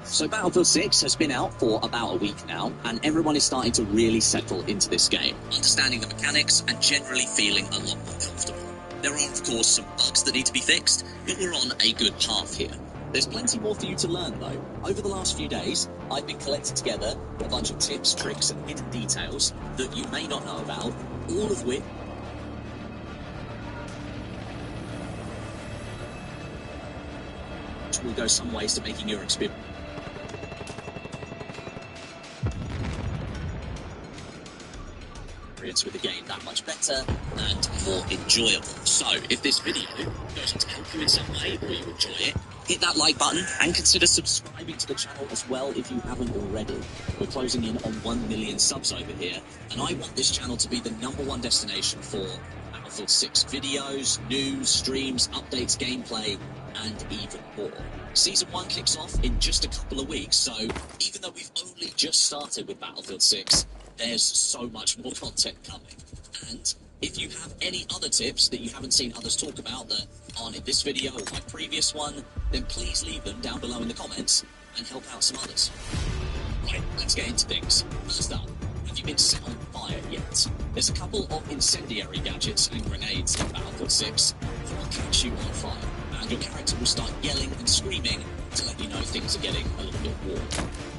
So Battlefield 6 has been out for about a week now, and everyone is starting to really settle into this game, understanding the mechanics and generally feeling a lot more comfortable. There are, of course, some bugs that need to be fixed, but we're on a good path here. There's plenty more for you to learn, though. Over the last few days, I've been collecting together a bunch of tips, tricks, and hidden details that you may not know about, all of which will go some ways to making your experience with the game that much better and more enjoyable. So, if this video goes on to help you in some way or you enjoy it, hit that like button and consider subscribing to the channel as well if you haven't already. We're closing in on 1 million subs over here, and I want this channel to be the #1 destination for Battlefield 6 videos, news, streams, updates, gameplay, and even more. Season 1 kicks off in just a couple of weeks, so even though we've only just started with Battlefield 6, there's so much more content coming. And if you have any other tips that you haven't seen others talk about that aren't in this video or my previous one, then please leave them down below in the comments and help out some others. Right, let's get into things. First up, have you been set on fire yet? There's a couple of incendiary gadgets and grenades in Battlefield 6 that will catch you on fire, and your character will start yelling and screaming to let you know things are getting a little bit warm.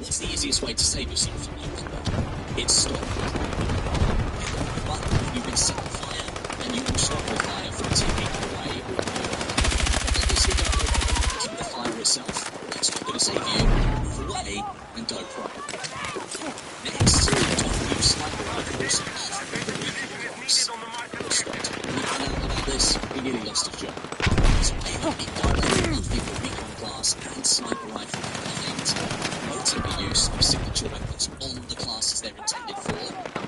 What's the easiest way to save yourself from that? It's stop. But you've been set on fire, and you can stop the fire from 2 feet away or near. Obviously, don't keep the fire itself. That's not going to save you. Move away and go pro. Next, don't use sniper rifles after the recon box. Stopped. We found out about this, he nearly lost his job. So I have a directly the recon class and sniper rifle combined, promoting the use of signature weapons on the classes they're intended for.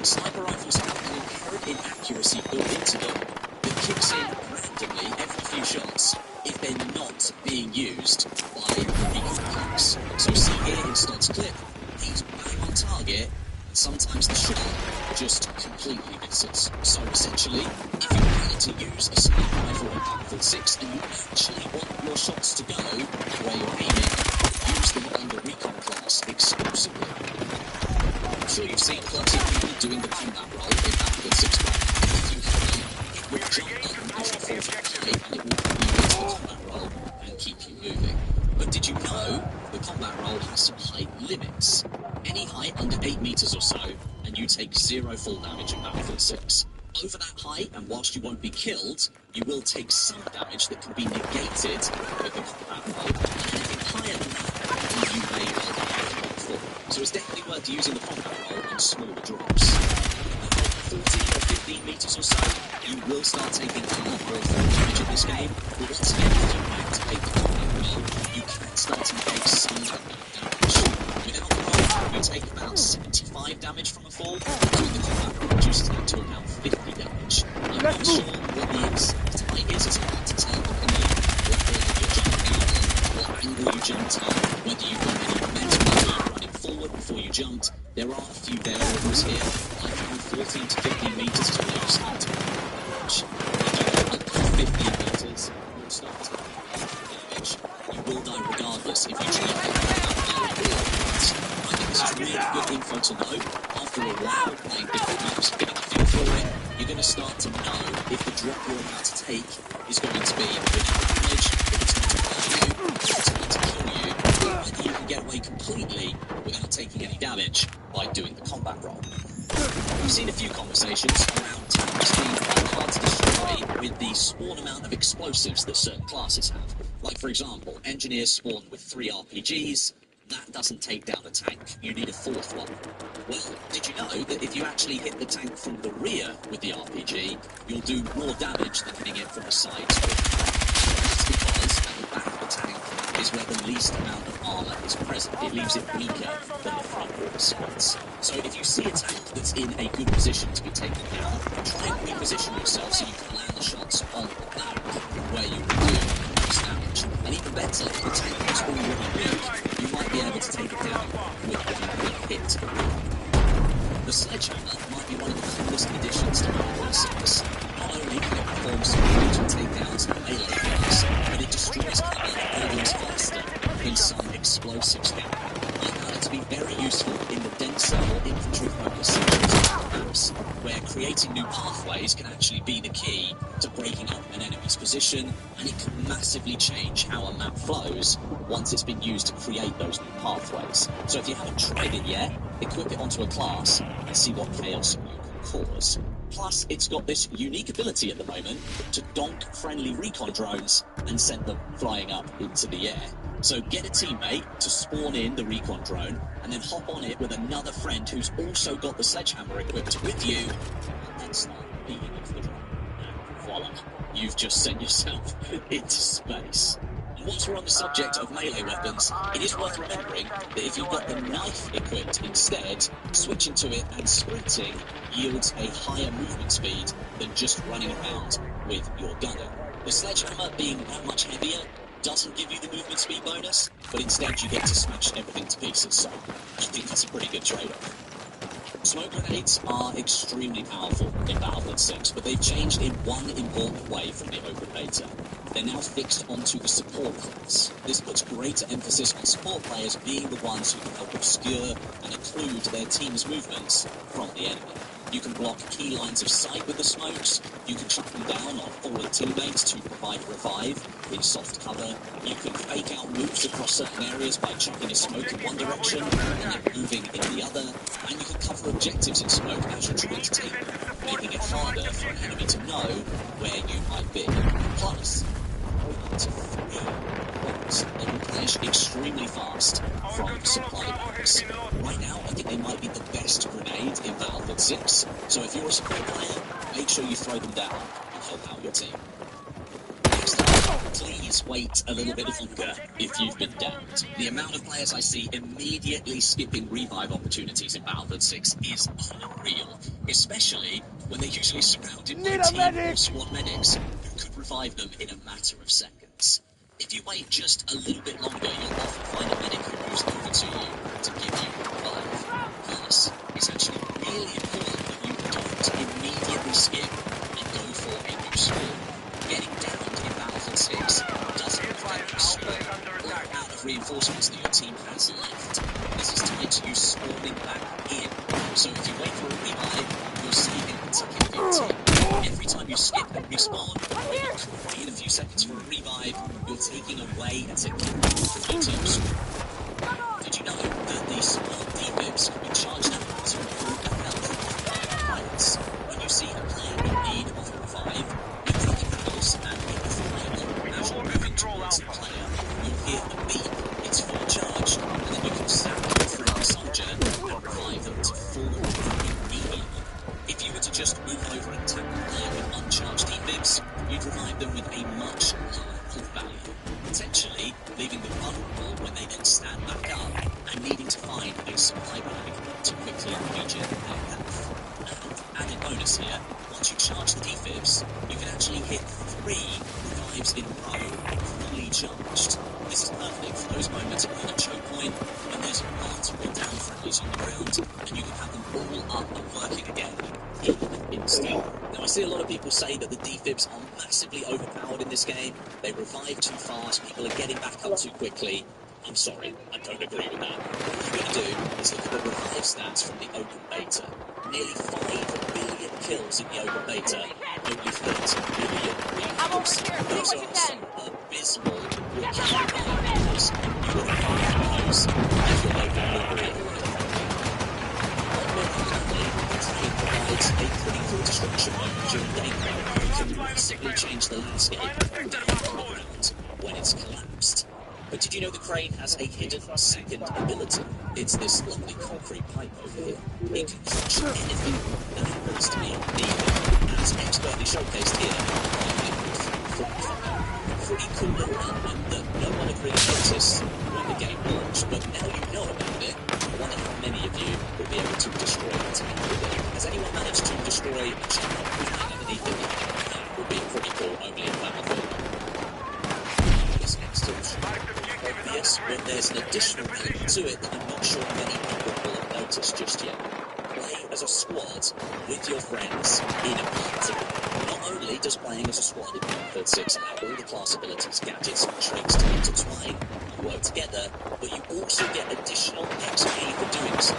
Sniper rifles have an inherent inaccuracy built into them that kicks in randomly every few shots if they're not being used by the recon class. So see here in Stodd's clip, he's bang on target, and sometimes the shot just completely misses. So essentially, if you plan to use a sniper rifle in Battlefield 6 and you actually want your shots to go where you're aiming, use them on the recon class exclusively. I'm sure you've seen plenty of people doing the combat role in Battlefield 6. If you have it will jump button as you fall from the height, and it will put you into the combat role and keep you moving. But did you know the combat role has some height limits? Any height under 8 meters or so, and you take 0 full damage in Battlefield 6. Over that height, and whilst you won't be killed, you will take some damage that can be negated with the combat role, and anything higher than that, you may well die for. So it's definitely worth using the combat role on smaller drops. At 14 or 15 meters or so, you will start taking a lot more damage in this game, but once again, if you activate the combat role, you can start to make some damage. Without the role, you take about 75 damage from a fall, doing the combat role reduces that to about 50 damage. I'm not sure what the exact height is, it's hard to tell depending on what building you're jumping out on, what angle you jumped at, whether you've got any momentum when you're running forward before you jumped. There are a few variables here. I found 14 to 15 meters is where you start to make damage. If you go up to 15 meters, you'll start to make damage. You will die regardless if you try to hit I think this is really good info to know. After a while, playing different maps, getting a feel for it, you're going to start to know if the drop you're about to take is going to be without damage, if it's going to hurt you, if it's going to kill you, or whether you can get away completely without taking any damage by doing the combat role. We've seen a few conversations around tanks being quite hard to destroy with the spawn amount of explosives that certain classes have. Like, for example, engineers spawn with 3 RPGs. That doesn't take down a tank. You need a 4th one. Well, did you know that if you actually hit the tank from the rear with the RPG, you'll do more damage than hitting it from the sides? That's because at the back of the tank is where the least amount of armour is present. It leaves it weaker than the front wall spots. So if you see a tank that's in a good position to be taken down, try and reposition yourself so you can land the shots on the back where you will do the most damage. And even better, if the tank is already weak, you might be able to take it down with one hit. The sledgehammer might be one of the coolest additions to Battlefield 6. Not only can it perform some major takedowns and melee kills, but it destroys cover and buildings faster. than some explosives here. I found it to be very useful in the denser or infantry-focused sections of maps, where creating new pathways can actually be the key to breaking up an enemy's position, and it can massively change how a map flows once it's been used to create those new pathways. So if you haven't tried it yet, equip it onto a class and see what chaos you can cause. Plus, it's got this unique ability at the moment to donk friendly recon drones and send them flying up into the air. So get a teammate to spawn in the recon drone and then hop on it with another friend who's also got the sledgehammer equipped with you, and then start beating into the drone. And voila, you've just sent yourself into space. And once we're on the subject of melee weapons, it is worth remembering that if you've got the knife equipped instead, switching to it and sprinting yields a higher movement speed than just running around with your gunner. The sledgehammer, being that much heavier, doesn't give you the movement speed bonus, but instead you get to smash everything to pieces, so I think that's a pretty good trade-off. Smoke grenades are extremely powerful in Battlefield 6, but they've changed in one important way from the open beta. They're now fixed onto the support class. This puts greater emphasis on support players being the ones who can help obscure and occlude their team's movements from the enemy. You can block key lines of sight with the smokes, you can chuck them down on fallen teammates to provide revive in soft cover, you can fake out moves across certain areas by chucking a smoke in one direction and then moving in the other, and you can cover objectives in smoke as you're trying to take them, making it harder for an enemy to know where you might be. Plus, up to 3 bombs that will replenish extremely fast from supply bags. Right now, I think they might be the best grenade in Battlefield 6, so if you're a support player, make sure you throw them down and help out your team. Next up, please wait a little bit longer if you've been downed. The amount of players I see immediately skipping revive opportunities in Battlefield 6 is unreal, especially when they're usually surrounded by team or squad medics who could revive them in a matter of seconds. If you wait just a little bit longer, you'll often find a medic who moves over to you to give you a revive. Thus, it's actually really important that you don't immediately skip and go for a new spawn. Getting downed in Battlefield 6 doesn't reflect your spawn or the amount of reinforcements that your team has left. This is tied to you spawning back in. So if you wait for a revive, you're saving a ticket for your team. Every time you skip and respawn, or you can wait a few seconds for a revive, you're taking away a ticket from your team's squad. Did you know that the small defibs can be charged up to recruit a health of pilots? When you see a player in need of a revive, you click the mouse and hit the fire button. As you're moving towards the player, you'll hear the beep, it's full charge, and then you can zap your friendly soldier and revive them to full recovery immediately. If you were to just move over and tap the player with uncharged defibs, you'd revive them with a much lower health value, potentially leaving them vulnerable when they then stand back up and needing to find a supply bag to quickly regen their health. And added bonus here, once you charge the defibs, you can actually hit 3 revives in a row fully charged. This is perfect for those moments around a choke point when there's multiple down friendlies on the ground and you can have them all up and working again in an instant. Now, I see a lot of people say that the defibs are massively overpowered in this game. They revive too fast, people are getting back up too quickly. I'm sorry, I don't agree with that. What you've got to do is look at the revive stats from the open beta. Nearly 5 billion kills in the open beta, only 30 million revives. Those are some abysmal rookie revive numbers. You would have found those if your local brewery had the Crane provides a pretty cool destruction mode during gameplay that can massively change the landscape on the ground when it's collapsed. But did you know the Crane has a hidden second ability? It's this lovely concrete pipe over here. It can crush anything that happens to be needed, as expertly showcased here by a pretty cool little element that no one had really noticed when the game launched, but now you know about it, I wonder how many of you will be able to destroy it with it. Has anyone managed to destroy a channel underneath it? That would be pretty cool, only in Battlefield. This next option obvious, but there's an additional element to it that I'm not sure many people will have noticed just yet. Play as a squad with your friends in a party. Not only does playing as a squad in Battlefield 6 allow all the class abilities, gadgets and tricks to intertwine and work together, but you also get additional XP for doing so.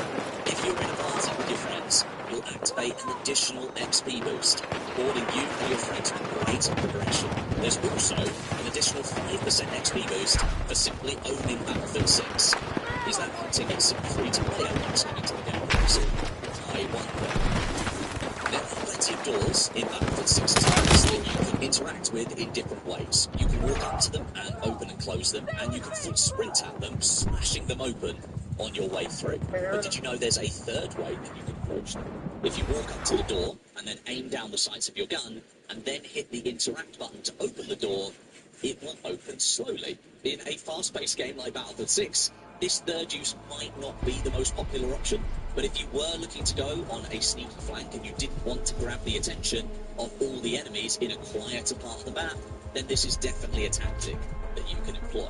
If you're in a party with your friends, you'll activate an additional XP boost, rewarding you and your friends with greater progression. There's also an additional 5% XP boost for simply owning Battlefield 6. Is that hunting some free-to-play elements coming to the game soon? I wonder. There are plenty of doors in Battlefield 6 towers that you can interact with in different ways. You can walk up to them and open and close them, and you can full sprint at them, smashing them open on your way through. But did you know there's a third way that you can approach them? If you walk up to the door and then aim down the sights of your gun and then hit the interact button to open the door, it will open slowly. In a fast-paced game like Battlefield 6, this third use might not be the most popular option, but if you were looking to go on a sneaky flank and you didn't want to grab the attention of all the enemies in a quieter part of the map, then this is definitely a tactic that you can employ.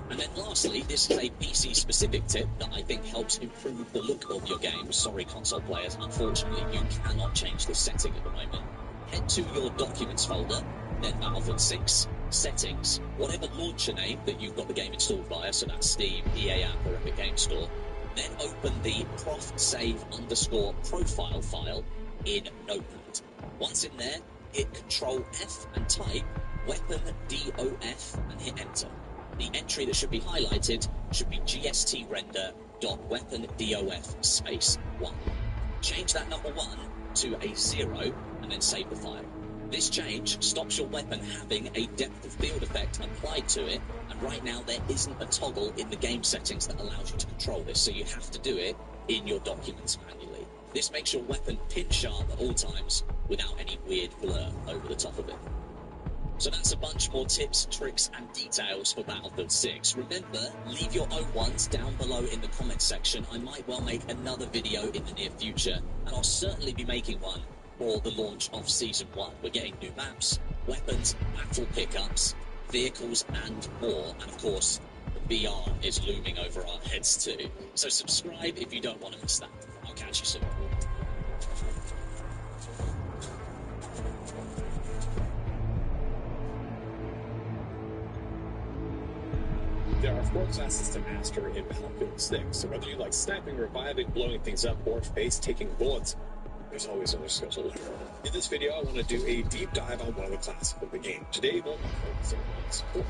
And then lastly, this is a PC-specific tip that I think helps improve the look of your game. Sorry, console players, unfortunately you cannot change this setting at the moment. Head to your Documents folder, then Battlefield 6, Settings, whatever launcher name that you've got the game installed via, so that's Steam, EA App or Epic Games Store, then open the profsave_profile file in Notepad. Once in there, hit Control F and type weapon DOF and hit enter. The entry that should be highlighted should be gstrender.weapondof_1. Change that number 1 to a 0 and then save the file. This change stops your weapon having a depth of field effect applied to it, and right now there isn't a toggle in the game settings that allows you to control this, so you have to do it in your documents manually. This makes your weapon pin sharp at all times without any weird blur over the top of it. So that's a bunch more tips, tricks and details for Battlefield 6. Remember, leave your own ones down below in the comments section. I might well make another video in the near future, and I'll certainly be making one for the launch of Season 1. We're getting new maps, weapons, battle pickups, vehicles and more, and of course, the VR is looming over our heads too. So subscribe if you don't want to miss that. I'll catch you soon. There are 4 classes to master in Battlefield 6, so whether you like sniping, reviving, blowing things up, or face taking bullets, there's always other skills to learn. In this video, I want to do a deep dive on one of the classes of the game. Today, we'll be focusing on support.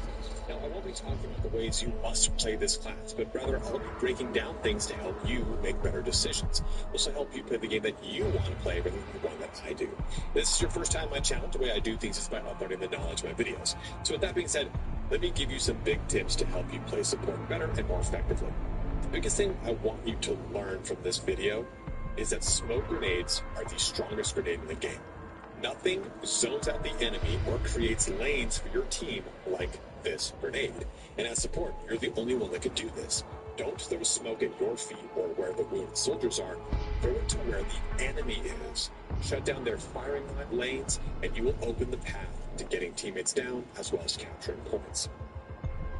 Now, I won't be talking about the ways you must play this class, but rather I'll be breaking down things to help you make better decisions. Also help you play the game that you want to play rather than the one that I do. If this is your first time on my channel, the way I do things is by uploading the knowledge of my videos. So with that being said, let me give you some big tips to help you play support better and more effectively. The biggest thing I want you to learn from this video is that smoke grenades are the strongest grenade in the game. Nothing zones out the enemy or creates lanes for your team like this grenade. And as support, you're the only one that can do this. Don't throw smoke at your feet or where the wounded soldiers are. Throw it to where the enemy is. Shut down their firing lanes, and you will open the path to getting teammates down as well as capturing points.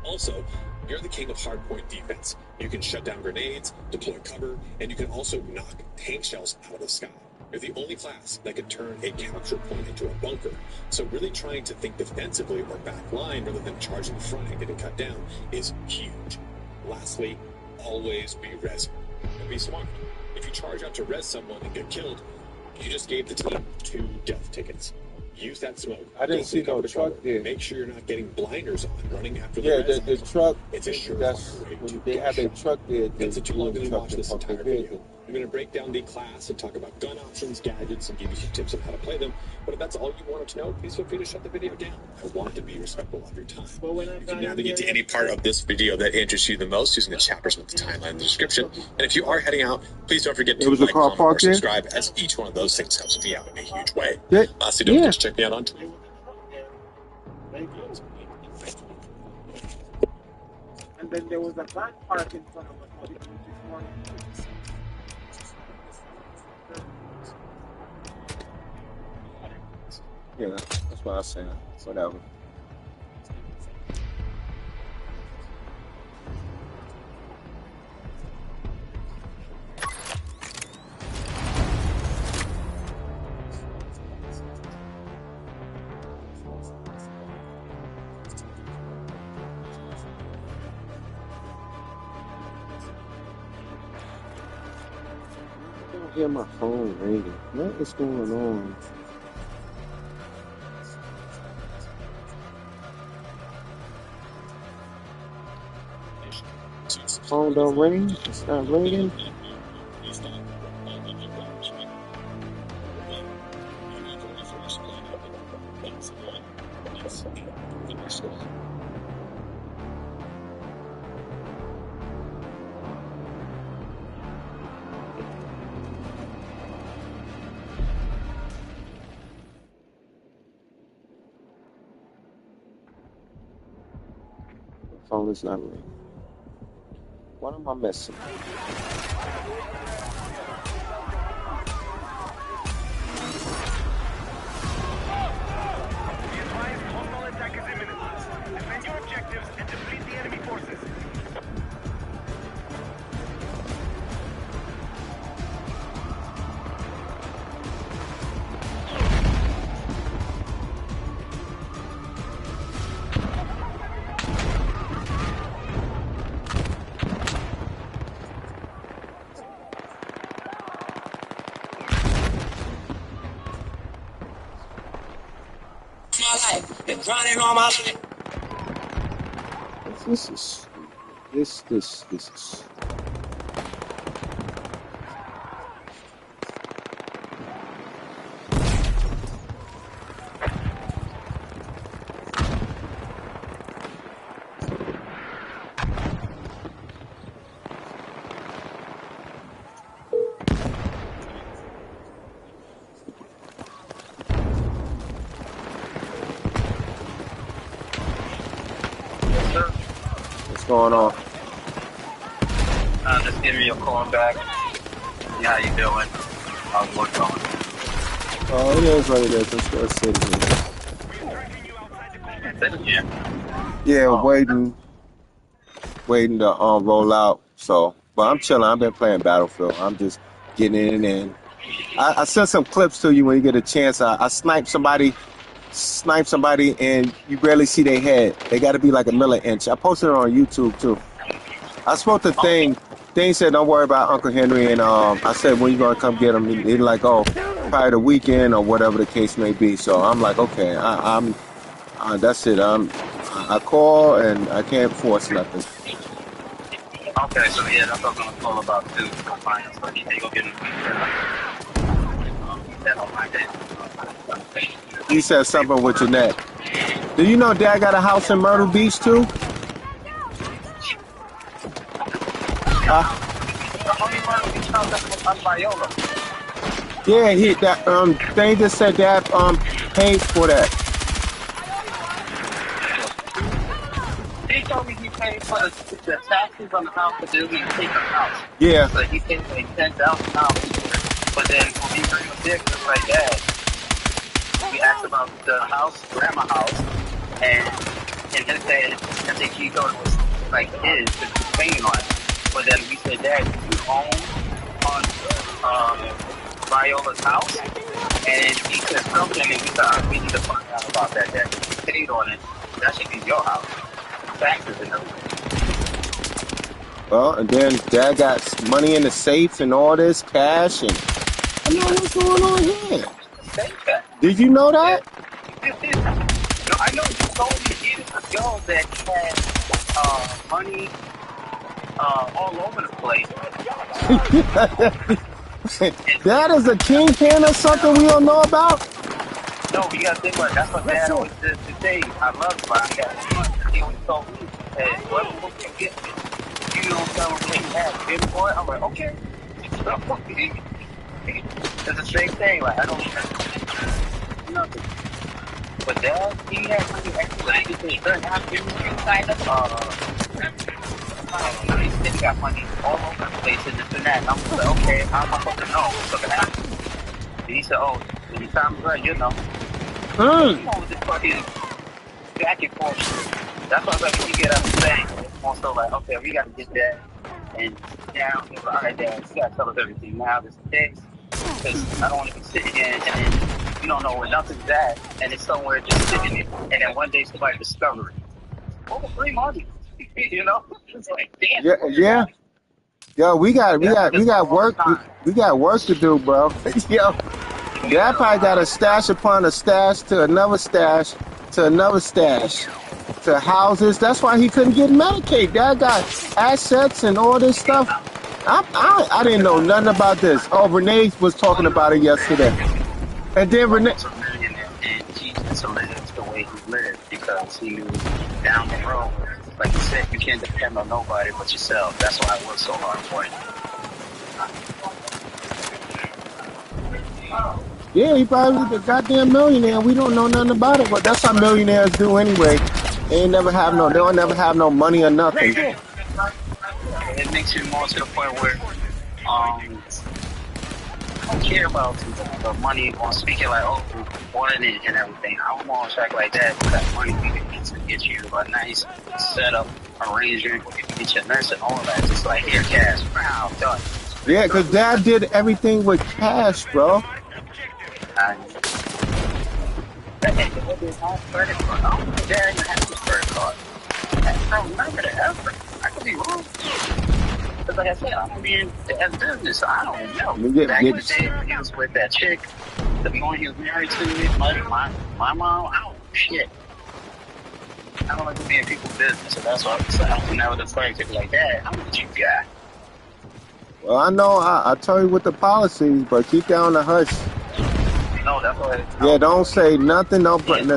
Also, you're the king of hardpoint defense. You can shut down grenades, deploy cover, and you can also knock tank shells out of the sky. You're the only class that can turn a capture point into a bunker. So really trying to think defensively or back line rather than charging the front and getting cut down is huge. Lastly, always be res and be smart. If you charge out to res someone and get killed, you just gave the team 2 death tickets. Use that smoke. I didn't see no truck there. Make sure you're not getting blinders on running after the res. The truck. It's a That's when they have a truck there. That's too long to watch this entire video. I'm going to break down the class and talk about gun options, gadgets, and give you some tips on how to play them. But if that's all you wanted to know, please feel free to shut the video down. I want to be respectful of your time. You can navigate to any part of this video that interests you the most using the chapters with the timeline in the description. And if you are heading out, please don't forget to like, comment, or subscribe, as each one of those things helps me out in a huge way. Lastly, don't forget to check me out on Twitter. And then there was a van park in front of us. What did you do this morning? Yeah, that's what I was saying. Whatever. hear my phone ringing. What is going on? Phone don't ring? It's not ringing? The phone is not ringing. What am I missing? Been grinding all my life. This is. What's going on? Just giving you a call back. Yeah, how you doing? How's work going? Oh, it is what it is. Let's go sit here. Yeah, Oh. waiting to roll out. So, but I'm chilling. I've been playing Battlefield. I'm just getting in and I sent some clips to you when you get a chance. I sniped somebody, and you barely see their head. They got to be like a milli-inch. I posted it on YouTube too. I spoke to Thing. Thing said, "Don't worry about Uncle Henry." And I said, "When you gonna come get him?" He's like, "Oh, probably the weekend or whatever the case may be." So I'm like, "Okay, I'm that's it. I call and I can't force nothing." Okay, so yeah, that's what I'm gonna call about too. Compliance, so they go get him. That on my day. You said something with your neck. Do you know Dad got a house in Myrtle Beach too? Yeah, they just said Dad paid for that. He told me he paid for the taxes on the house, but then he take the house. Yeah. So he paid like $10,000. But then when he bring a dick, it's like that. We asked about the house, grandma house, and they said, I think he thought it was like his, because he was paying on it. But then we said, Dad, you own on Viola's house? And he said something, and we thought, we need to find out about that, Dad. He paid on it. That should be your house. Taxes and everything. Well, and then Dad got money in the safe and all this cash, and I know what's going on here. Did you know that? No, I know you told me years ago that he had money all over the place. That is a kingpin or something we don't know about? No, you gotta think about it. That's what Dad always says today. I love him. He always told me, hey, whoever wants to get me, you don't tell him what he has. Him for it? I'm like, okay. It's the same thing. Like, I don't nothing. But Dad, he had money actually. He said, he said he got money all over the place and this and that. And I was like, okay, how am I supposed to know what's gonna happen? And he said, oh, anytime right, you know. You know with this fucking back and forth shit. That's why I was like, when you get up and saying, it's more so like, okay, we gotta get that. And now, all right, Dad, you gotta tell us everything now, this case. Because I don't want to be sitting here and you don't know where nothing's at, and it's somewhere just sitting there. And then one day somebody discovers it. Over 3 months. You know? It's like, damn. Yeah. Yo, we got work. We got work to do, bro. Yo, Dad probably got a stash upon a stash to another stash to another stash to houses. That's why he couldn't get Medicaid. Dad got assets and all this stuff. I didn't know nothing about this. Oh, Renee was talking about it yesterday. And then Renee. He's a millionaire, and he just lives the way he lived because he knew down the road, like you said, you can't depend on nobody but yourself. That's why I work so hard for it. Yeah, he probably the goddamn millionaire. We don't know nothing about it, but that's how millionaires do anyway. They don't never have no money or nothing. It makes you more to the point where I don't care about the money on speaking like, oh, wanting it and everything. I don't want to track like that because money can get you a nice setup, arrangement, get your nurse and all that. Just like, here, cash, wow, done. Yeah, because Dad did everything with cash, bro. Dad even had his credit card. I don't remember the ever. I could be wrong. But like I said, I'm in the business, so I don't know. Back in the day, when he was with that chick, the one he was married to, my mom, I don't shit. I don't like to be in people's business, so that's why I'm never the first to be like, Dad, how much you got? Well, I know I tell you what the policies, but keep that on the hush. No, that's what yeah, don't say nothing. Don't like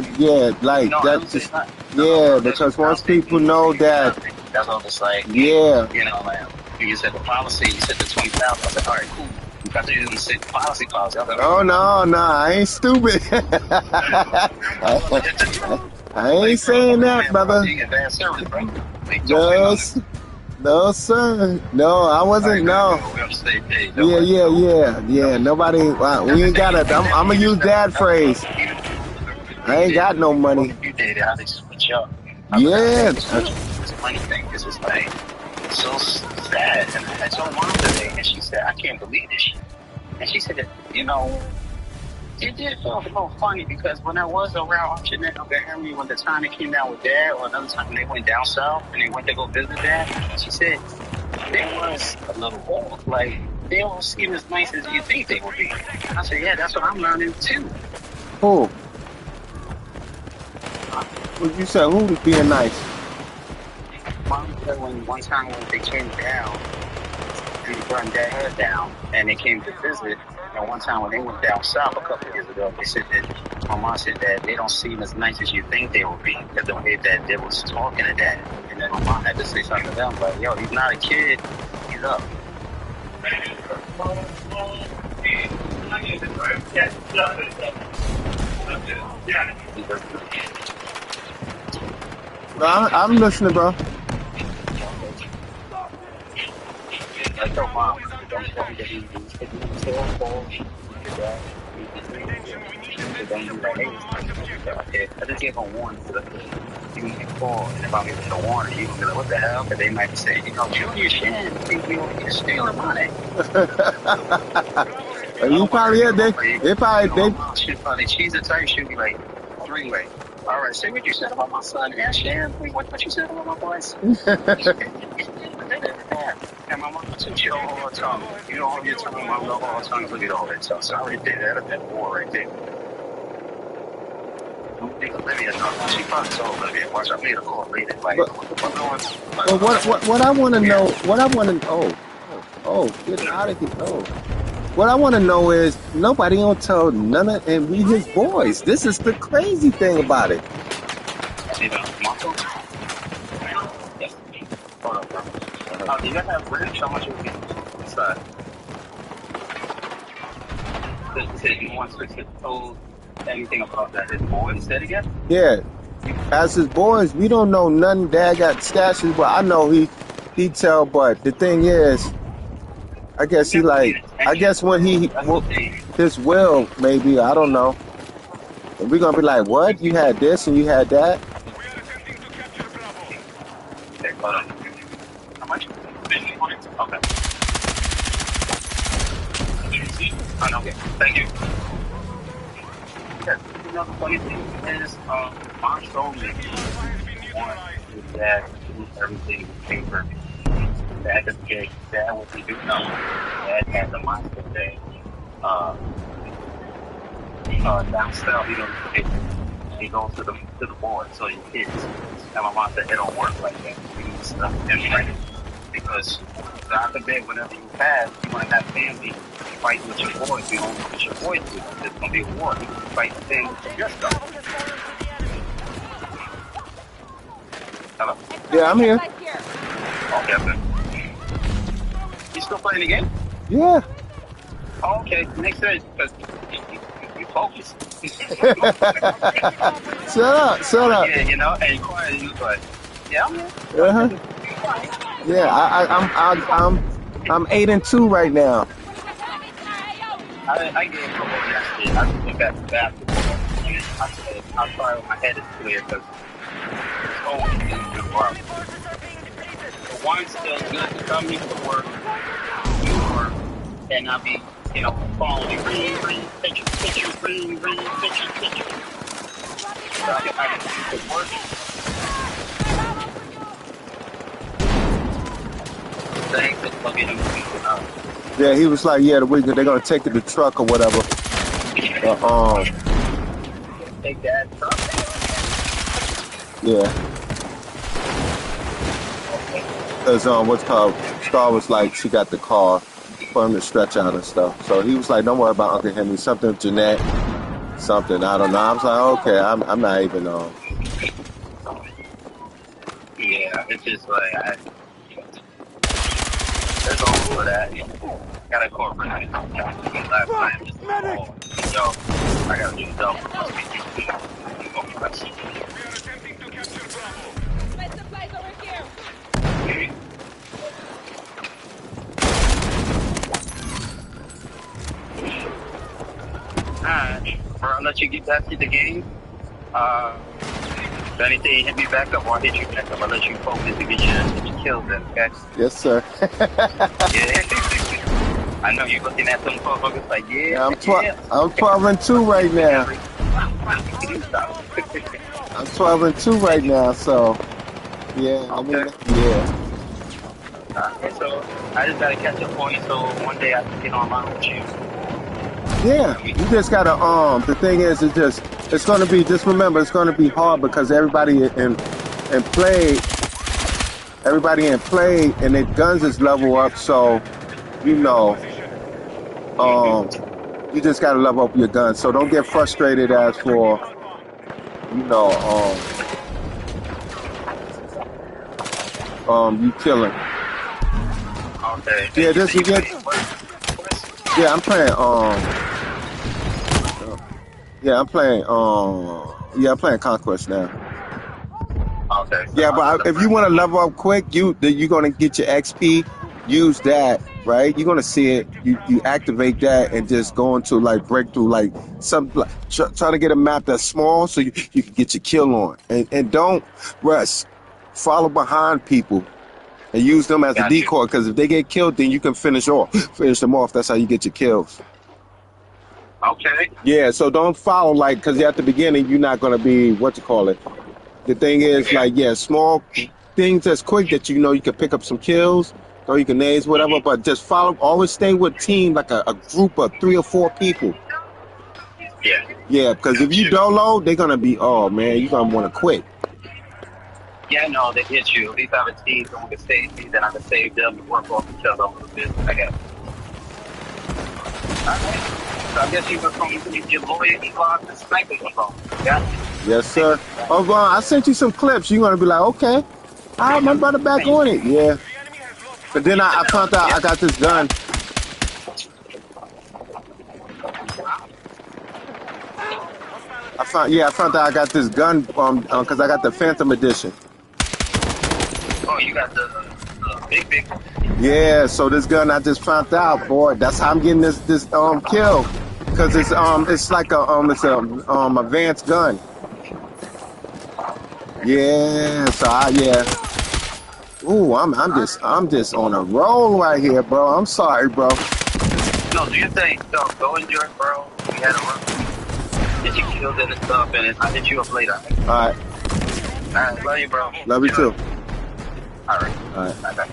that's just because once people know that. That's what it's like. Yeah. You know, like you said the policy, you said the 20,000. I said, all right, cool. You got to use the policy. I was like, oh no, I ain't stupid. I ain't saying that, brother. No, sir. No, I wasn't. No. Yeah. Nobody. We ain't got it. I'm gonna use that phrase. I ain't got no money. Yeah. It's a funny thing because it's like it's so sad. And I told Mom today, and she said, "I can't believe this shit." And she said, "You know, it did feel a little funny because when I was around Jeanette and Henry, when the time they came down with Dad, or another time when they went down south and they went to go visit Dad, she said there was a little off. Like they don't seem as nice as you think they would be." I said, "Yeah, that's what I'm learning too." Who? You said who was being nice? Mom said one time when they came down, and they brought Dad down, and they came to visit. And one time when they went down south a couple of years ago, they said that my mom said that they don't seem as nice as you think they would be because the way that they was talking to Dad. And then my mom had to say something to them like, "Yo, he's not a kid, he's up." I'm listening, bro. I told Mom, don't tell me that he's taking his cell phone. I just gave him a warning for the you can call, and if I'm giving a warning, you can be like, what the hell? Because they might be saying, you know, Junior Shan think we don't need to steal the money. You probably She's the type she'll be like, three-way. All right, say what you said about my son, and Shan, what you said about my boys. And my mom took you all the time. You don't hold your tongue, mom don't hold her tongue, look at all that stuff. So I already did that. That's war right there. I don't think Olivia knows. She probably saw Olivia once. I made a call later. Like, what I want to know, get out of here. What I want to know is nobody gonna tell none of, and we his boys. This is the crazy thing about it. See the muscle? Yes. Hold on, bro. Do you guys have bridge? How much would be inside? You said you want to told anything about that? His boys said again? Yeah. As his boys, we don't know nothing. Dad got stashes, but I know he tell. But the thing is, I guess when his will, maybe, I don't know. And we're gonna be like, what? You had this and you had that? Okay, hold on. How much? Okay. Okay, thank you. Yeah, you know, the funny thing is, Mom told me that everything with paper. Dad doesn't care. Dad, what we do know, Dad has a monster thing. Down south, he goes to the board, so he hits. And my mom said it don't work like that. You need stuff different. Because God forbid, whenever you pass, you want to have family fight with your boys. You don't know what your boys do. There's going to be a war. You can fight the thing with your stuff. Hello? Yeah, I'm here. Okay, okay. You still playing the game? Yeah. Oh, okay. Next time, because you focus. Shut up. Yeah, and quiet, and you like, yeah, I'm here. Uh-huh. Yeah, I'm 8-2 right now. I gave him a yesterday. I just went back to basketball. I said, I'm sorry, my head is clear because it's always been good work. The one's still good to come here to work, and I'll be, following ring, picture, ring, picture. So I can keep it working. Thanks for plugging him. Yeah, he was like, yeah, they're gonna take it to truck or whatever. Take that truck. Yeah. Cause what's called Star was like, she got the car for him to stretch out and stuff. So he was like, don't worry about Uncle Henry. Something Jeanette, something I don't know. I was like, okay, I'm not even Yeah, it's just like there's all for that. Got a core for that. Last night just yo, I gotta do double. Must be you. Supplies over here. Alright, bro, I'll let you get back to the game. If anything, hit me back up or I'll hit you back up. I'll let you focus to get your kills in, okay? Yes, sir. Yeah. I know you're looking at some motherfuckers like, yeah. I'm 12-2 right now. I'm 12-2 right now, so yeah, Okay. Yeah. So I just gotta catch up on you so one day I can get online with you. Yeah, you just gotta the thing is it's gonna be, just remember, it's gonna be hard because everybody in play and their guns is level up, so you just gotta level up your guns. So don't get frustrated as for you killing. Okay. Yeah, yeah, I'm playing I'm playing Conquest now. Okay. So Yeah, but if you want to level up quick, you're gonna get your XP. Use that, right? You're gonna see it. You activate that and just go into like breakthrough, like try to get a map that's small so you can get your kill on. And don't rest. Follow behind people and use them as a decoy. Because if they get killed, then you can finish them off. That's how you get your kills. Okay. Yeah, so don't follow because at the beginning you're not gonna be The thing is small things that's quick that you can pick up some kills, throw your grenades, whatever. But just follow. Always stay with team like a group of 3 or 4 people. Yeah. Yeah, because if you dolo, they're gonna be you're gonna want to quit. Yeah, I know they hit you. At least I have a team so we can save me, then I can save them and work off each other a little bit. I guess. Alright. So I guess you were from your lawyer, Elon, and sniper phone. Yeah. Yes, sir. Oh, well, I sent you some clips. You're gonna be like, okay, I have my brother back on it. Yeah. But then I found out I got this gun. I found out I got this gun because I got the Phantom Edition. Oh, you got the big. Yeah, so this gun I just found out, boy. That's how I'm getting this kill, because it's like it's a advanced gun. Yeah, so Ooh, I'm just on a roll right here, bro. I'm sorry, bro. No, do your thing. So go enjoy it, bro. We had a run. Get your kills in and stuff, and I'll hit you up later. All right. Love you, bro. Love you too. All right. All right. Bye-bye.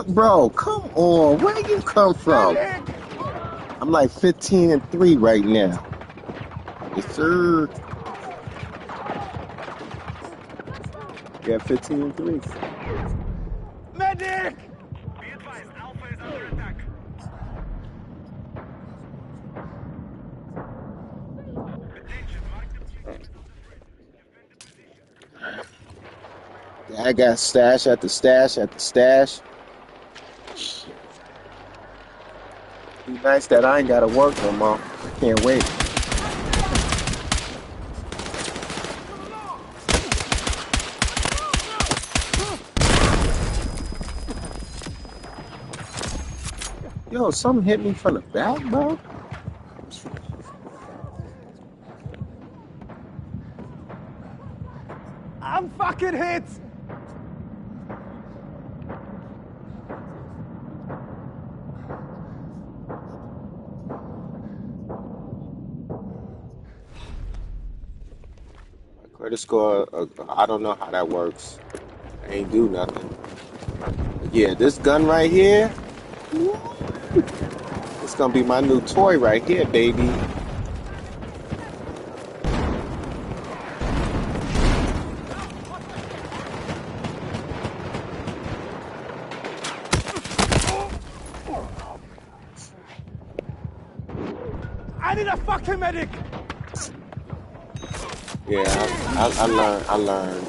Bro, come on. Where you come from? I'm like 15-3 right now. Yes, sir. Yeah, 15-3. Medic! Be advised, Alpha is under attack. Attention, mark the position. I got stash at the stash at the stash. Be nice that I ain't gotta work no more. I can't wait. Yo, something hit me from the back, bro. I'm fucking hit! Credit score, I don't know how that works. I ain't do nothing. But yeah, this gun right here, it's gonna be my new toy right here, baby. I need a fucking medic! Yeah, I learned.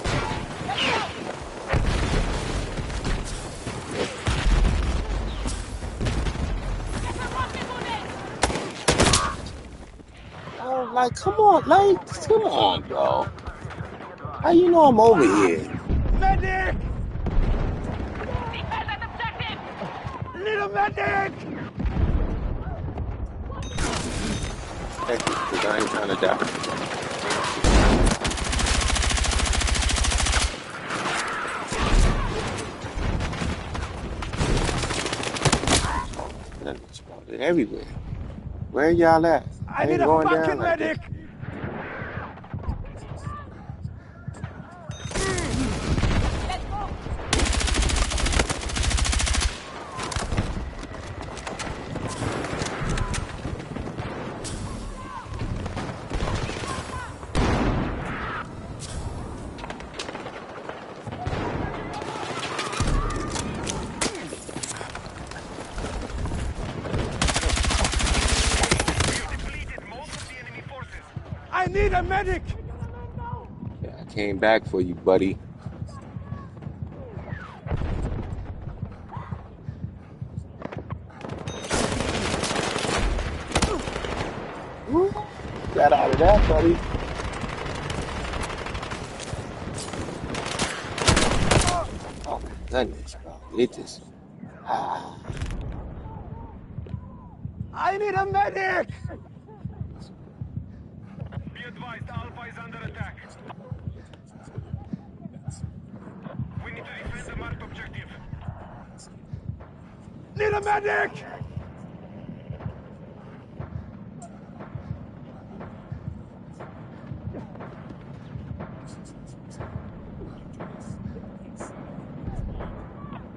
Oh, like, come on, bro. How you know I'm over here? Medic! Need a medic! Thank you, because I ain't trying to die. That's probably everywhere. Where y'all at? I ain't need a going down fucking like medic! this. I need a medic! Yeah, I came back for you, buddy. Woo. Got out of that, buddy. Oh my goodness, bro. It just I need a medic! Be advised, Alpha is under attack. We need to defend the marked objective. Need a medic!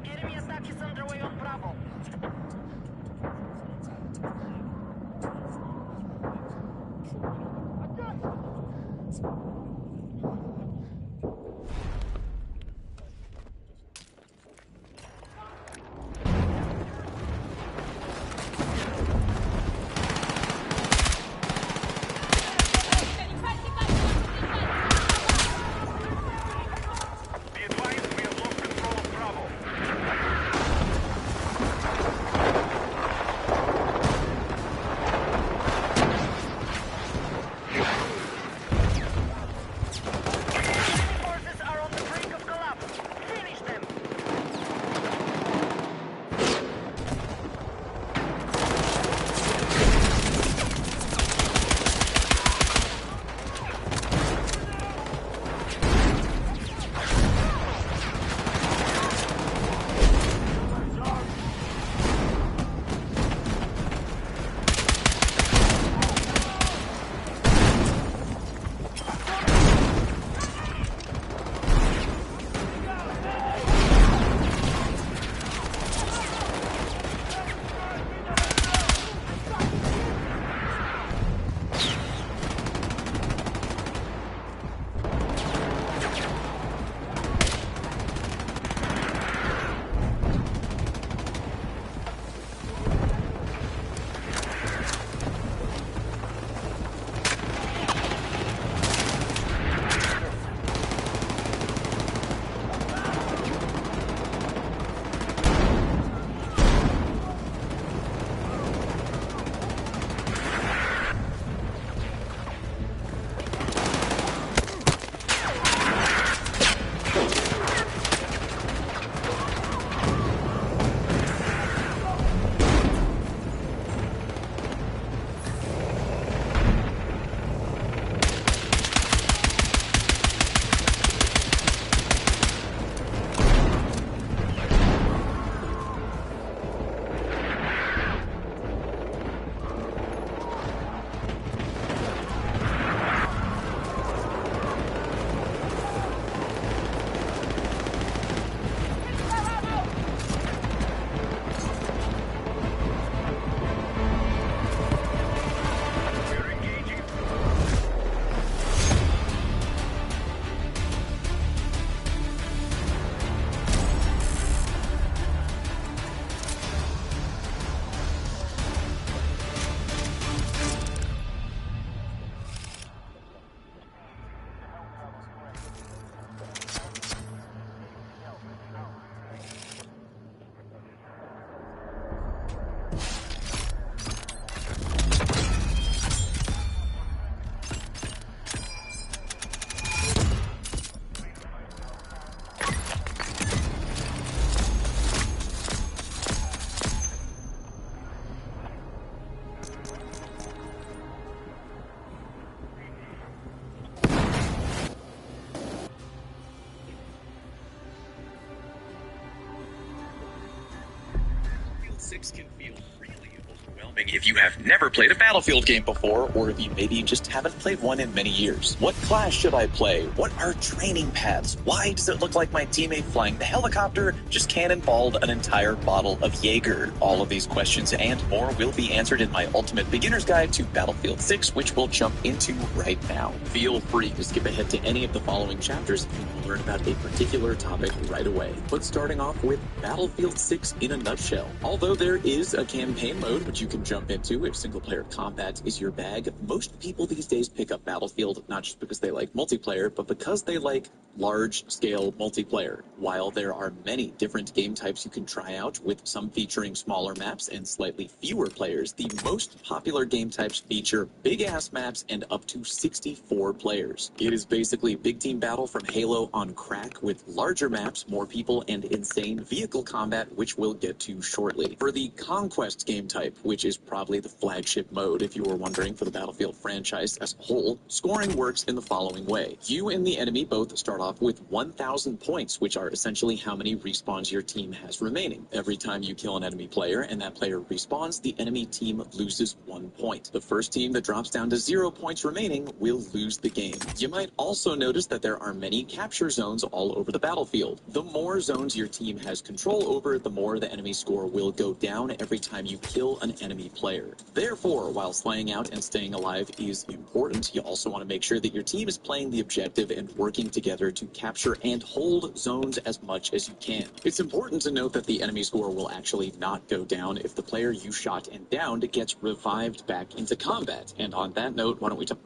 Enemy attack is underway on Bravo. Be advised, we have lost control of Bravo. 6 can feel really overwhelming if you have never played a Battlefield game before, or if you maybe just haven't played one in many years. What class should I play? What are training paths? Why does it look like my teammate flying the helicopter just cannonballed an entire bottle of Jaeger? All of these questions and more will be answered in my ultimate beginner's guide to Battlefield 6, which we'll jump into right now. Feel free to skip ahead to any of the following chapters if you want to learn about a particular topic right away. But starting off with Battlefield 6 in a nutshell. Although there is a campaign mode which you can jump into if single-player combat is your bag, most people these days pick up Battlefield not just because they like multiplayer, but because they like large-scale multiplayer. While there are many different game types you can try out, with some featuring smaller maps and slightly fewer players, the most popular game types feature big-ass maps and up to 64 players. It is basically big team battle from Halo on crack, with larger maps, more people, and insane vehicle combat, which we'll get to shortly. For the Conquest game type, which is probably the flagship mode if you were wondering for the Battlefield franchise as a whole, scoring works in the following way. You and the enemy both start off with 1,000 points, which are essentially how many respawns your team has remaining. Every time you kill an enemy player and that player respawns, the enemy team loses 1 point. The first team that drops down to 0 points remaining will lose the game. You might also notice that there are many capture zones all over the battlefield. The more zones your team has control over, the more the enemy score will go down every time you kill an enemy player. Therefore, while slaying out and staying alive is important, you also want to make sure that your team is playing the objective and working together to capture and hold zones as much as you can. It's important to note that the enemy score will actually not go down if the player you shot and downed gets revived back into combat. And on that note, why don't we talk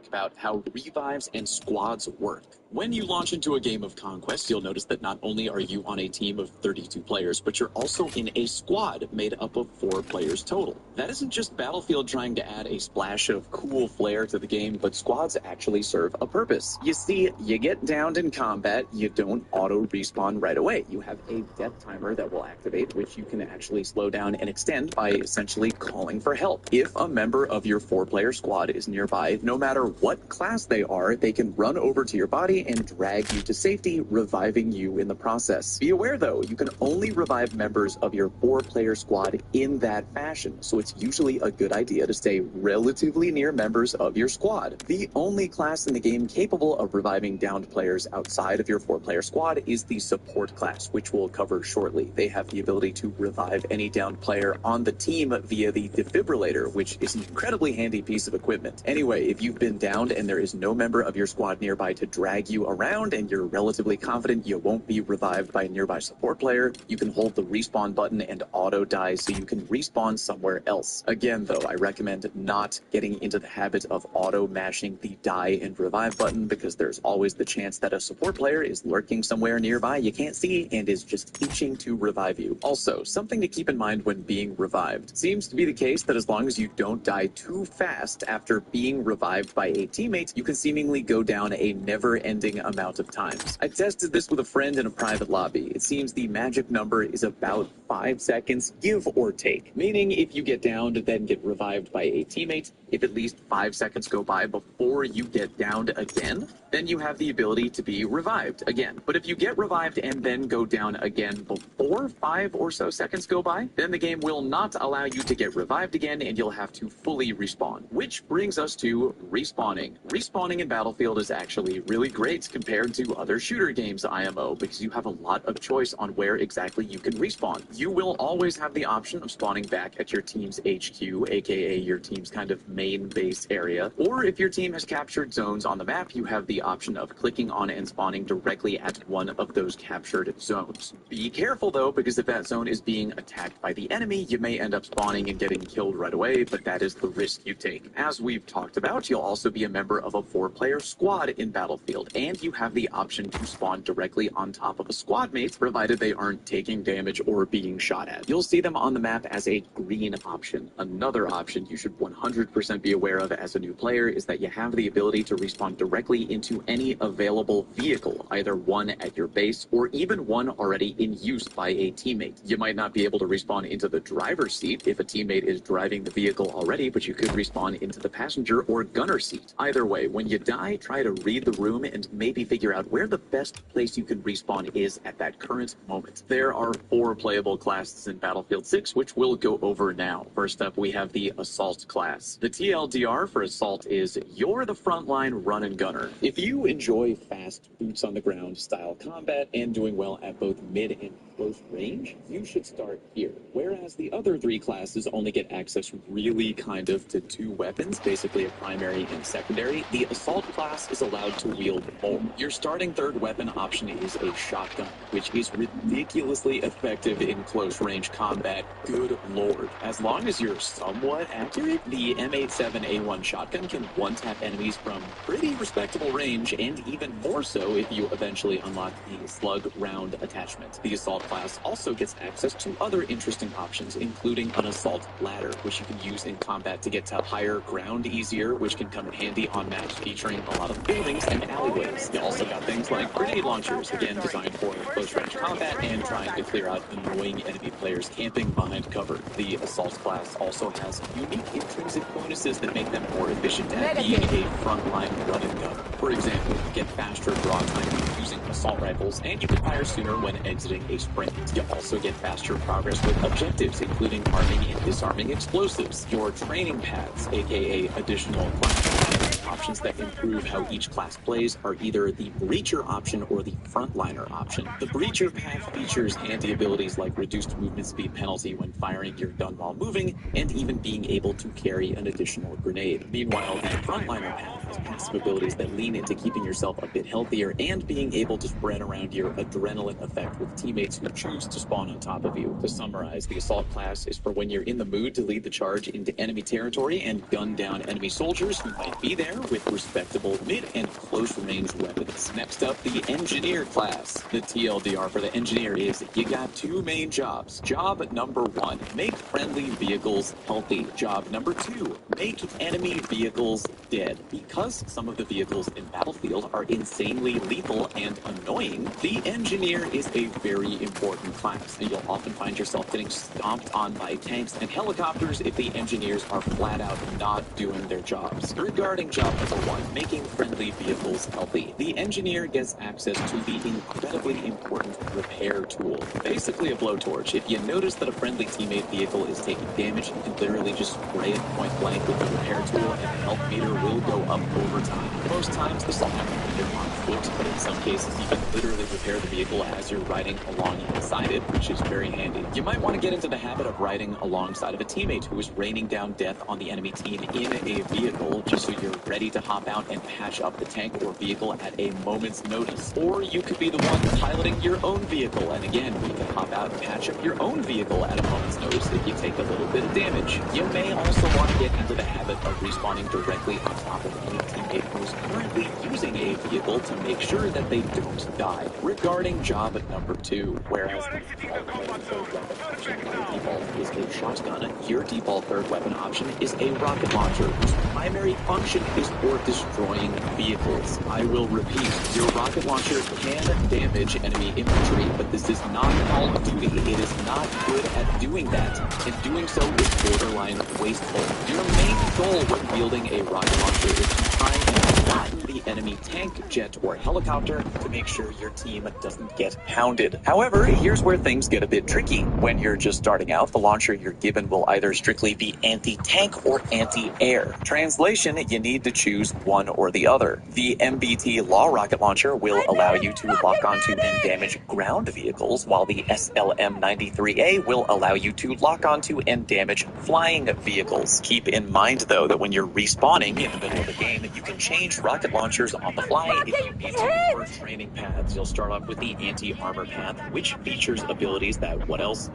about how revives and squads work. When you launch into a game of Conquest, you'll notice that not only are you on a team of 32 players, but you're also in a squad made up of 4 players total. That isn't just Battlefield trying to add a splash of cool flair to the game, but squads actually serve a purpose. You see, you get downed in combat, you don't auto-respawn right away. You have a death timer that will activate, which you can actually slow down and extend by essentially calling for help. If a member of your 4-player squad is nearby, no matter what class they are, they can run over to your body and drag you to safety, reviving you in the process. Be aware though, you can only revive members of your 4-player squad in that fashion, so it's usually a good idea to stay relatively near members of your squad. The only class in the game capable of reviving downed players outside of your 4-player squad is the support class, which we'll cover shortly. They have the ability to revive any downed player on the team via the defibrillator, which is an incredibly handy piece of equipment. Anyway, if you've been downed and there is no member of your squad nearby to drag you around and you're relatively confident you won't be revived by a nearby support player, you can hold the respawn button and auto die so you can respawn somewhere else. Again though, I recommend not getting into the habit of auto mashing the die and revive button, because there's always the chance that a support player is lurking somewhere nearby you can't see and is just itching to revive you. Also, something to keep in mind when being revived. Seems to be the case that as long as you don't die too fast after being revived by a teammate, you can seemingly go down a never-ending amount of times. I tested this with a friend in a private lobby. It seems the magic number is about 5 seconds, give or take. Meaning if you get downed, then get revived by a teammate, if at least 5 seconds go by before you get downed again, then you have the ability to be revived again. But if you get revived and then go down again before 5 or so seconds go by, then the game will not allow you to get revived again and you'll have to fully respawn. Which brings us to respawning. Respawning in Battlefield is actually really great compared to other shooter games IMO, because you have a lot of choice on where exactly you can respawn. You will always have the option of spawning back at your team's HQ, aka your team's kind of main base area, or if your team has captured zones on the map, you have the option of clicking on and spawning directly at one of those captured zones. Be careful though, because if that zone is being attacked by the enemy, you may end up spawning and getting killed right away, but that is the risk you take. As we've talked about, you'll also be a member of a 4-player squad in Battlefield, and you have the option to spawn directly on top of a squad mate, provided they aren't taking damage or being shot at. You'll see them on the map as a green option. Another option you should 100% be aware of as a new player is that you have the ability to respawn directly into any available vehicle, either one at your base or even one already in use by a teammate. You might not be able to respawn into the driver's seat if a teammate is driving the vehicle already, but you could respawn into the passenger or gunner seat. Either way, when you die, try to read the room and maybe figure out where the best place you can respawn is at that current moment. There are 4 playable classes in Battlefield 6, which we'll go over now. First up, we have the Assault class. The TLDR for Assault is you're the frontline run and gunner. If you enjoy fast, boots on the ground style combat and doing well at both mid and close range, you should start here. Whereas the other 3 classes only get access really kind of to 2 weapons, basically a primary and secondary, the Assault class is allowed to wield more. Your starting 3rd weapon option is a shotgun, which is ridiculously effective in close range combat. Good lord. As long as you're somewhat accurate, the M87A1 shotgun can one-tap enemies from pretty respectable range, and even more so if you eventually unlock the slug round attachment. The Assault class also gets access to other interesting options, including an Assault ladder, which you can use in combat to get to higher ground easier, which can come in handy on maps featuring a lot of buildings and alleyways. You also got things like grenade launchers, again designed for close range combat and trying to clear out annoying enemy players camping behind cover. The Assault class also has unique intrinsic bonuses that make them more efficient at being a frontline run and gun. For example, you get faster draw time using assault rifles, and you can fire sooner when exiting a sprint. You also get faster progress with objectives, including arming and disarming explosives. Your training paths, aka additional class options that improve how each class plays, are either the Breacher option or the Frontliner option. The Breacher path features handy abilities like reduced movement speed penalty when firing your gun while moving, and even being able to carry an additional grenade. Meanwhile, the Frontliner path has passive abilities that lean into keeping yourself a bit healthier and being able to spread around your adrenaline effect with teammates who choose to spawn on top of you. To summarize, the Assault class is for when you're in the mood to lead the charge into enemy territory and gun down enemy soldiers who might be there with respectable mid and close range weapons. Next up, the Engineer class. The TLDR for the Engineer is you got 2 main jobs. Job number 1, make friendly vehicles healthy. Job number 2, make enemy vehicles dead. Because some of the vehicles in Battlefield are insanely lethal and annoying, the Engineer is a very important class, and you'll often find yourself getting stomped on by tanks and helicopters if the Engineers are flat out not doing their jobs. Regarding job number 1, making friendly vehicles healthy, the Engineer gets access to the incredibly important repair tool. Basically a blowtorch. If you notice that a friendly teammate vehicle is taking damage, you can literally just spray it point blank with the repair tool and the health meter will go up over time. Most times this will happen when you're on foot, but in some cases you can literally repair the vehicle as you're riding along inside it, which is very handy. You might want to get into the habit of riding alongside of a teammate who is raining down death on the enemy team in a vehicle, just so you're ready to hop out and patch up the tank or vehicle at a moment's notice. Or you could be the one piloting your own vehicle, and again, you can hop out and patch up your own vehicle at a moment's notice if you take a little bit of damage. You may also want to get into the habit of respawning directly on top of any teammate who is currently using a vehicle to make sure that they don't die. Regarding job number 2, whereas the default weapon option by default is a shotgun, your default 3rd weapon option is a rocket launcher, whose primary function is for destroying vehicles. I will repeat, your rocket launcher can damage enemy infantry, but this is not Call of Duty. It is not good at doing that, and doing so is borderline wasteful. Your main goal when wielding a rocket launcher is to try and flatten the enemy tank, jet, or helicopter to make sure your team doesn't get pounded. However, here's where things get a bit tricky. When you're just starting out, the launcher you're given will either strictly be anti-tank or anti-air. Translation, you need to choose one or the other. The MBT Law rocket launcher will allow you to lock onto and damage ground vehicles, while the SLM-93A will allow you to lock onto and damage flying vehicles. Keep in mind, though, that when you're respawning in the middle of the game, you can change rocket launchers on the fly if you need to. For training paths, you'll start off with the anti-armor path, which features abilities that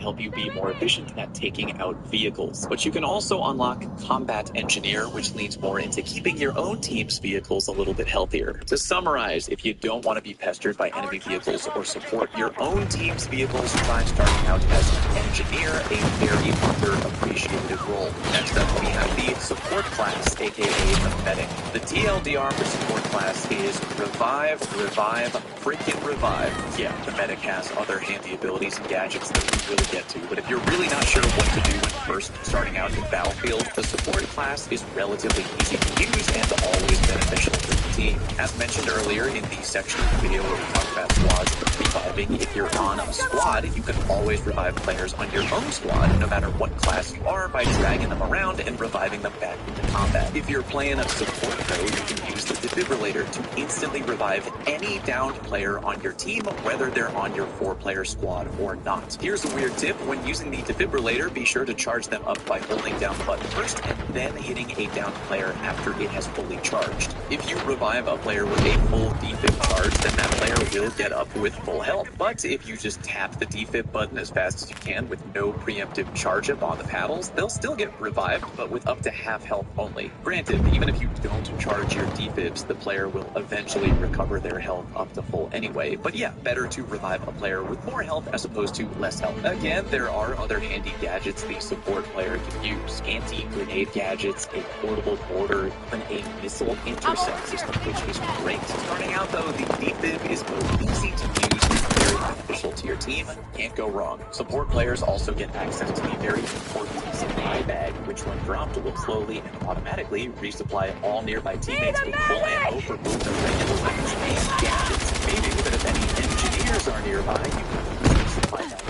help you be more efficient at taking out vehicles. But you can also unlock Combat Engineer, which leans more into keeping your own team's vehicles a little bit healthier. To summarize, if you don't want to be pestered by enemy vehicles or support your own team's vehicles, try starting out as an engineer, a very underappreciated role. Next up, we have the Support class, aka the Medic. The TLDR for Support class is Revive, freaking Revive. Yeah, the Medic has other handy abilities and gadgets that we really get to, but if you're really not sure what to do when First, starting out in Battlefield, the support class is relatively easy to use and always beneficial for the team. As mentioned earlier in the section of the video where we talked about squads reviving, if you're on a squad, you can always revive players on your own squad, no matter what class you are, by dragging them around and reviving them back into combat. If you're playing a support though, you can use the defibrillator to instantly revive any downed player on your team, whether they're on your 4-player squad or not. Here's a weird tip: when using the defibrillator, be sure to charge them up by holding down the button first and then hitting a downed player after it has fully charged. If you revive a player with a full defib charge, then that player will get up with full health. But if you just tap the defib button as fast as you can with no preemptive charge up on the paddles, they'll still get revived, but with up to half health only. Granted, even if you don't charge your defibs, the player will eventually recover their health up to full anyway. But yeah, better to revive a player with more health as opposed to less health. Again, there are other handy gadgets the support player can use. Anti-grenade gadgets, a portable mortar, even a missile intercept system, which is great. Starting out though, the defib is both easy to use and very beneficial to your team. Can't go wrong. Support players also get access to the very important supply bag, which when dropped will slowly and automatically resupply all nearby teammates with full ammo for both their regular weapons and gadgets. Meaning that if any engineers are nearby, you can use the supply bag,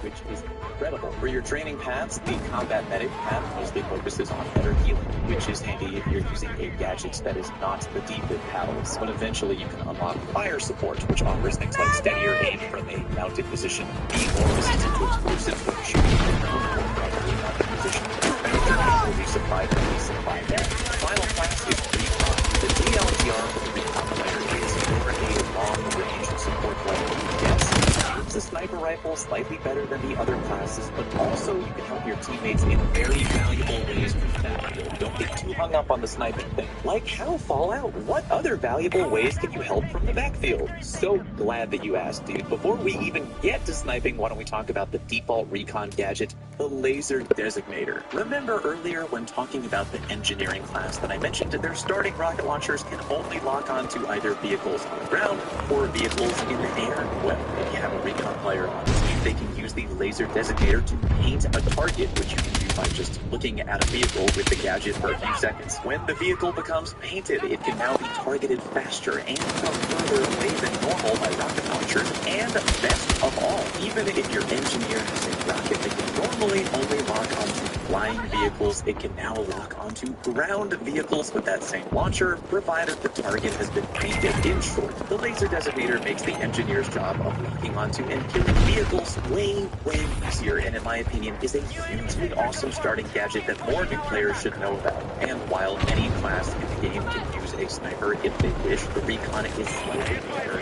which is incredible. For your training paths, the combat medic path mostly focuses on better healing, which is handy if you're using a gadget that is not the defib paddles. But eventually you can unlock fire support, which offers things like steadier aim from a mounted position, being more resistant to explosives when shooting from a properly mounted position, and will be supplied from the supply bag. Final class is recon. The DLGR for the recon player is for a long-range support player. Yes, the sniper rifle slightly better than the other classes, but also you can help your teammates in very valuable ways from the battlefield. Don't get too hung up on the sniping thing. Like how Fallout? What other valuable ways can you help from the backfield? So glad that you asked, dude. Before we even get to sniping, why don't we talk about the default recon gadget, the laser designator. Remember earlier when talking about the engineering class that I mentioned that their starting rocket launchers can only lock onto either vehicles on the ground or vehicles in the air? Well, if you have a recon player on the team, they can use the laser designator to paint a target, which you can do by just looking at a vehicle with the gadget for a few seconds. When the vehicle becomes painted, it can now be targeted faster and from further away than normal by rocket launchers, and best of all, even if your engineer has a rocket that can normally only lock onto flying vehicles, it can now lock onto ground vehicles with that same launcher, provided the target has been painted. In short, the laser designator makes the engineer's job of locking onto and killing vehicles way easier, and in my opinion is a hugely awesome starting gadget that more new players should know about. And while any class in the game can use a sniper if they wish, the recon is slightly better.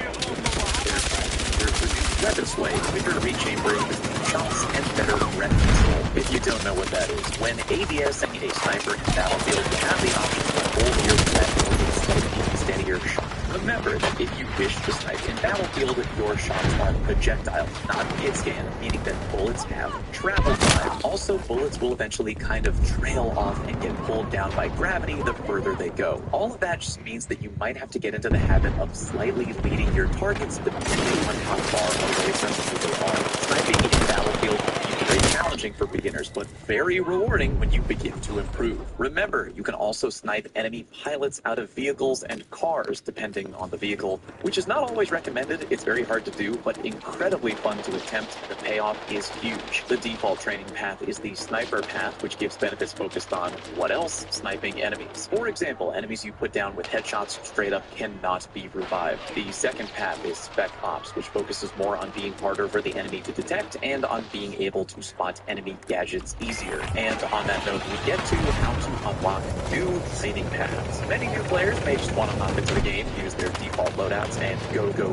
Weapon sway, quicker rechambering shots, and better rep control. If you don't know what that is, when ADSing a sniper in Battlefield, you have the option to hold your breath or slightly steadier shot. Remember that if you wish to snipe in Battlefield, your shots are projectile, not hit scan, meaning that bullets have travel time. Also, bullets will eventually kind of trail off and get pulled down by gravity the further they go. All of that just means that you might have to get into the habit of slightly leading your targets depending on how far away from you they are. Sniping in Battlefield can be very challenging for beginners, but very rewarding when you begin to improve. Remember, you can also snipe enemy pilots out of vehicles and cars, depending on the vehicle, which is not always recommended. It's very hard to do, but incredibly fun to attempt. The payoff is huge. The default training path is the sniper path, which gives benefits focused on what else? Sniping enemies. For example, enemies you put down with headshots straight up cannot be revived. The second path is spec ops, which focuses more on being harder for the enemy to detect and on being able to spot enemy gadgets easier. And on that note, we get to how to unlock new training paths. Many new players may just want to hop into the game, use their default loadouts, and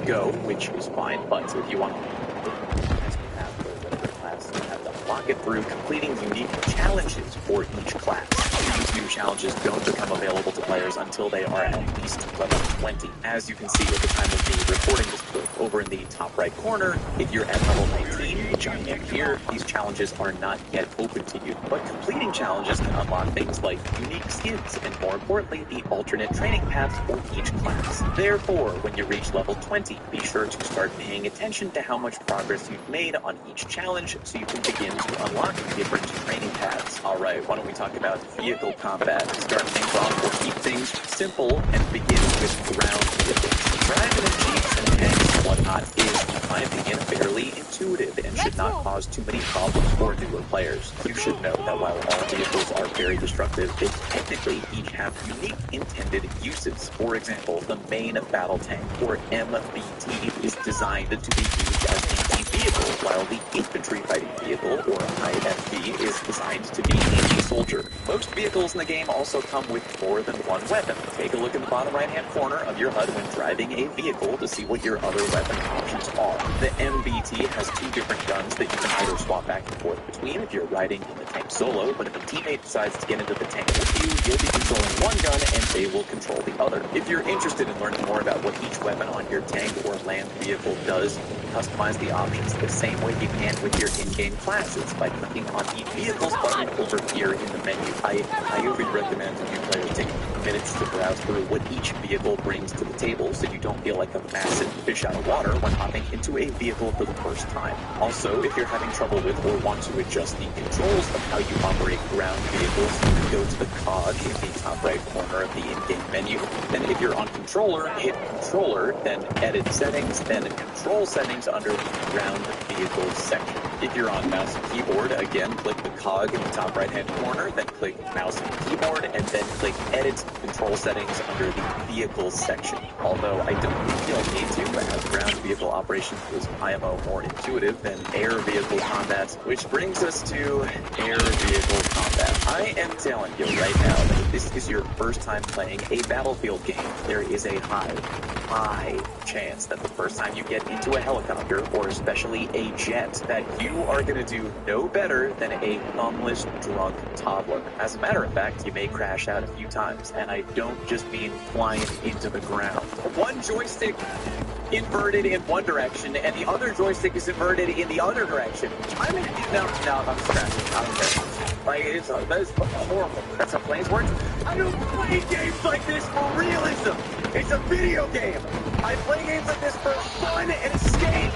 go, which is fine, but if you want to path for whatever class, you have to unlock it through completing unique challenges for each class. These new challenges don't become available to players until they are at least level 20. As you can see at the time of me recording this clip, over in the top right corner, if you're at level 19, which I am here, these challenges are not yet open to you. But completing challenges can unlock things like unique skins and, more importantly, the alternate training paths for each class. Therefore, when you reach level 20, be sure to start paying attention to how much progress you've made on each challenge so you can begin to unlock different training paths. Alright, why don't we talk about vehicle combat? Start things off, we'll keep things simple and begin with ground vehicles. Driving in jeeps and tanks and whatnot is, in my opinion, fairly intuitive and should not cause too many problems for newer players. You should know that while all vehicles are very destructive, they technically each have unique intended uses. For example, the main battle tank, or MBT, is designed to be used as a vehicle, while the infantry fighting vehicle, or IFV, is designed to be a soldier. Most vehicles in the game also come with more than one weapon. Take a look in the bottom right-hand corner of your HUD when driving a vehicle to see what your other weapon options are. The MBT has two different guns that you can either swap back and forth between if you're riding in the tank solo, but if a teammate decides to get into the tank with you, you'll be controlling one gun and they will control the other. If you're interested in learning more about what each weapon on your tank or land vehicle does, you can customize the options the same way you can with your in-game classes by clicking on the Vehicles button over here in the menu. I highly recommend new players take minutes to browse through what each vehicle brings to the table so you don't feel like a massive fish out of water when hopping into a vehicle for the first time. Also, if you're having trouble with or want to adjust the controls of how you operate ground vehicles, you can go to the cog in the top right corner of the in-game menu. Then if you're on controller, hit controller, then edit settings, then control settings under the ground vehicles section. If you're on mouse and keyboard, again, click the cog in the top right-hand corner, then click mouse and keyboard, and then click edit control settings under the vehicles section. Although I don't think you'll need to, as ground vehicle operation is IMO more intuitive than air vehicle combat, which brings us to air vehicle combat. I am telling you right now that if this is your first time playing a Battlefield game, there is a high chance that the first time you get into a helicopter, or especially a jet, that you are going to do no better than a thumbless, drunk toddler. As a matter of fact, you may crash out a few times, and I don't just mean flying into the ground. One joystick inverted in one direction, and the other joystick is inverted in the other direction. I'm scratching. I don't care. Like, that's horrible. That's how planes work. I don't play games like this for realism. It's a video game. I play games like this for fun and escape.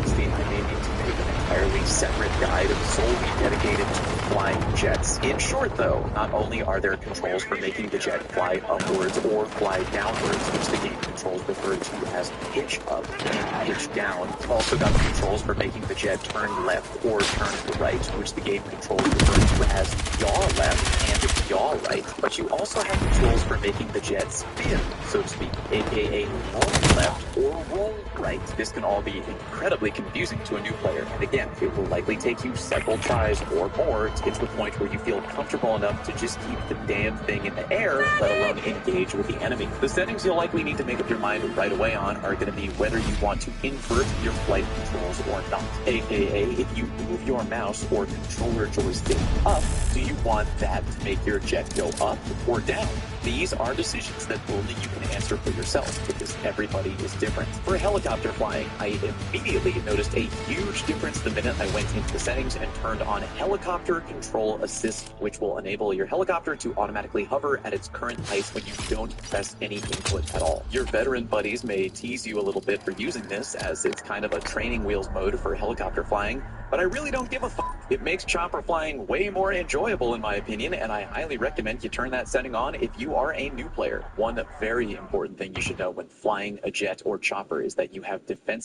Steve, I may need to make an entirely separate guide solely dedicated to flying jets. In short, though, not only are there controls for making the jet fly upwards or fly downwards, which the game controls refer to as pitch up and pitch down. You've also got the controls for making the jet turn left or turn right, which the game controls refer to as yaw left and yaw right. But you also have controls for making the jet spin, so to speak, aka roll left or roll right. This can all be incredibly confusing to a new player, and again, it will likely take you several tries or more to get to the point where you feel comfortable enough to just keep the damn thing in the air, let alone engage with the enemy. The settings you'll likely need to make up your mind right away on are going to be whether you want to invert your flight controls or not, aka if you move your mouse or controller joystick up, do you want that to make your jet go up or down? These are decisions that only you can answer for yourself, because everybody is different. For helicopter flying, I immediately noticed a huge difference the minute I went into the settings and turned on Helicopter Control Assist, which will enable your helicopter to automatically hover at its current height when you don't press any input at all. Your veteran buddies may tease you a little bit for using this, as it's kind of a training wheels mode for helicopter flying, but I really don't give a fuck. It makes chopper flying way more enjoyable in my opinion, and I highly recommend you turn that setting on if you are a new player. One very important thing you should know when flying a jet or chopper is that you have defense